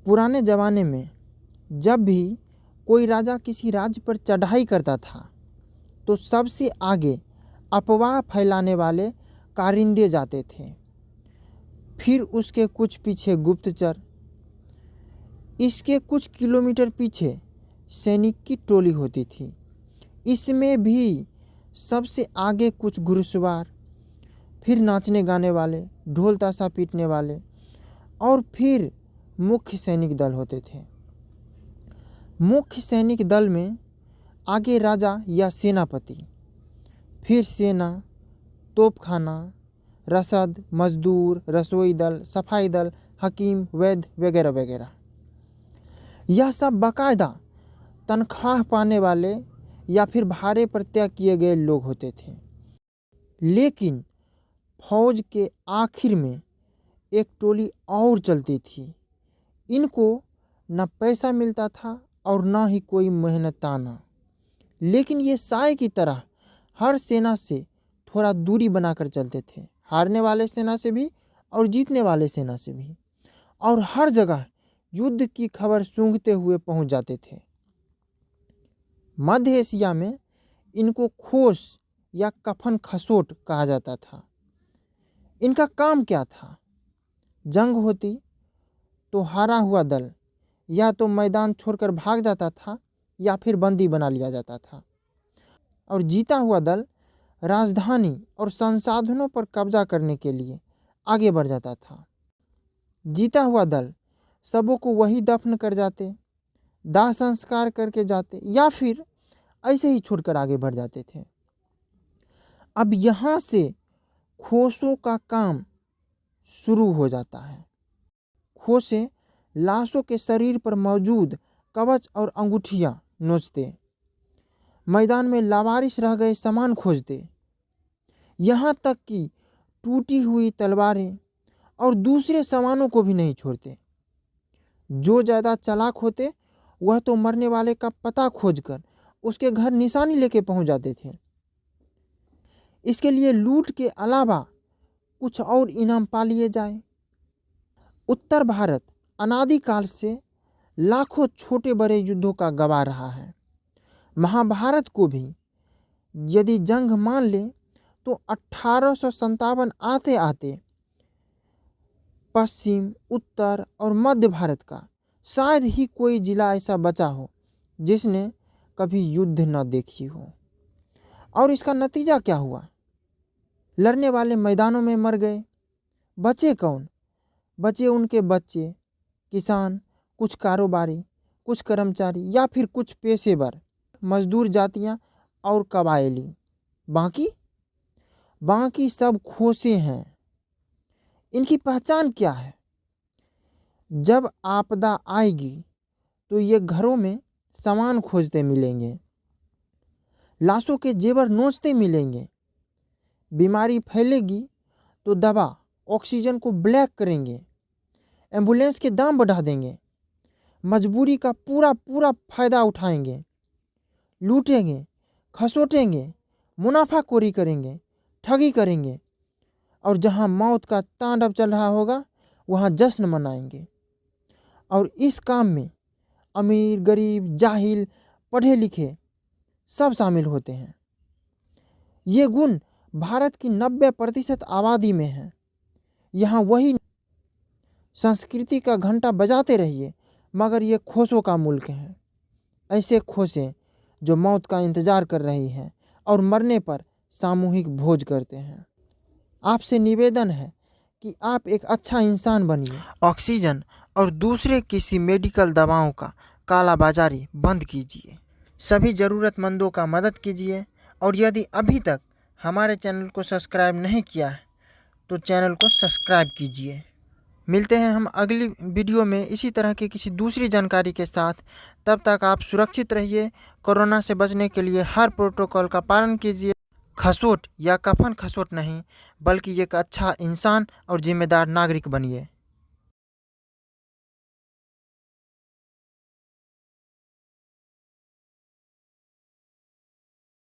पुराने ज़माने में जब भी कोई राजा किसी राज्य पर चढ़ाई करता था तो सबसे आगे अफवाह फैलाने वाले कारिंदे जाते थे, फिर उसके कुछ पीछे गुप्तचर, इसके कुछ किलोमीटर पीछे सैनिक की टोली होती थी। इसमें भी सबसे आगे कुछ घुड़सवार, फिर नाचने गाने वाले, ढोल ताशा पीटने वाले और फिर मुख्य सैनिक दल होते थे। मुख्य सैनिक दल में आगे राजा या सेनापति, फिर सेना, तोपखाना, रसद, मजदूर, रसोई दल, सफाई दल, हकीम, वैद्य वगैरह वगैरह। यह सब बाकायदा तनख्वाह पाने वाले या फिर भाड़े पर तय किए गए लोग होते थे। लेकिन फौज के आखिर में एक टोली और चलती थी। इनको न पैसा मिलता था और न ही कोई मेहनताना, लेकिन ये साए की तरह हर सेना से थोड़ा दूरी बनाकर चलते थे, हारने वाले सेना से भी और जीतने वाले सेना से भी, और हर जगह युद्ध की खबर सूंघते हुए पहुंच जाते थे। मध्य एशिया में इनको खोस या कफन खसोट कहा जाता था। इनका काम क्या था? जंग होती तो हारा हुआ दल या तो मैदान छोड़कर भाग जाता था या फिर बंदी बना लिया जाता था, और जीता हुआ दल राजधानी और संसाधनों पर कब्जा करने के लिए आगे बढ़ जाता था। जीता हुआ दल सबों को वही दफन कर जाते, दाह संस्कार करके जाते या फिर ऐसे ही छोड़कर आगे बढ़ जाते थे। अब यहाँ से खोसों का काम शुरू हो जाता है। खोसे लाशों के शरीर पर मौजूद कवच और अंगूठियाँ नोचते, मैदान में लावारिस रह गए सामान खोजते, यहाँ तक कि टूटी हुई तलवारें और दूसरे सामानों को भी नहीं छोड़ते। जो ज़्यादा चालाक होते वह तो मरने वाले का पता खोजकर उसके घर निशानी लेके पहुंच जाते थे। इसके लिए लूट के अलावा कुछ और इनाम पा लिए जाए। उत्तर भारत अनादिकाल से लाखों छोटे बड़े युद्धों का गवाह रहा है। महाभारत को भी यदि जंग मान ले तो 1857 आते आते पश्चिम, उत्तर और मध्य भारत का शायद ही कोई जिला ऐसा बचा हो जिसने कभी युद्ध न देखी हो। और इसका नतीजा क्या हुआ? लड़ने वाले मैदानों में मर गए। बचे कौन? बचे उनके बच्चे, किसान, कुछ कारोबारी, कुछ कर्मचारी या फिर कुछ पेशेवर, मजदूर जातियां और कबायली। बाकी सब खोसे हैं। इनकी पहचान क्या है? जब आपदा आएगी तो ये घरों में सामान खोजते मिलेंगे, लाशों के जेवर नोचते मिलेंगे। बीमारी फैलेगी तो दवा, ऑक्सीजन को ब्लैक करेंगे, एम्बुलेंस के दाम बढ़ा देंगे, मजबूरी का पूरा फायदा उठाएंगे, लूटेंगे, खसोटेंगे, मुनाफाखोरी करेंगे, ठगी करेंगे, और जहां मौत का तांडव चल रहा होगा वहां जश्न मनाएंगे। और इस काम में अमीर, गरीब, जाहिल, पढ़े लिखे सब शामिल होते हैं। ये गुण भारत की 90% आबादी में है। यहाँ वही संस्कृति का घंटा बजाते रहिए, मगर ये खोसों का मुल्क है। ऐसे खोसे जो मौत का इंतज़ार कर रही हैं और मरने पर सामूहिक भोज करते हैं। आपसे निवेदन है कि आप एक अच्छा इंसान बनिए। ऑक्सीजन और दूसरे किसी मेडिकल दवाओं का कालाबाजारी बंद कीजिए। सभी ज़रूरतमंदों का मदद कीजिए। और यदि अभी तक हमारे चैनल को सब्सक्राइब नहीं किया है तो चैनल को सब्सक्राइब कीजिए। मिलते हैं हम अगली वीडियो में इसी तरह की किसी दूसरी जानकारी के साथ। तब तक आप सुरक्षित रहिए। कोरोना से बचने के लिए हर प्रोटोकॉल का पालन कीजिए। खसोट या कफन खसोट नहीं, बल्कि एक अच्छा इंसान और जिम्मेदार नागरिक बनिए।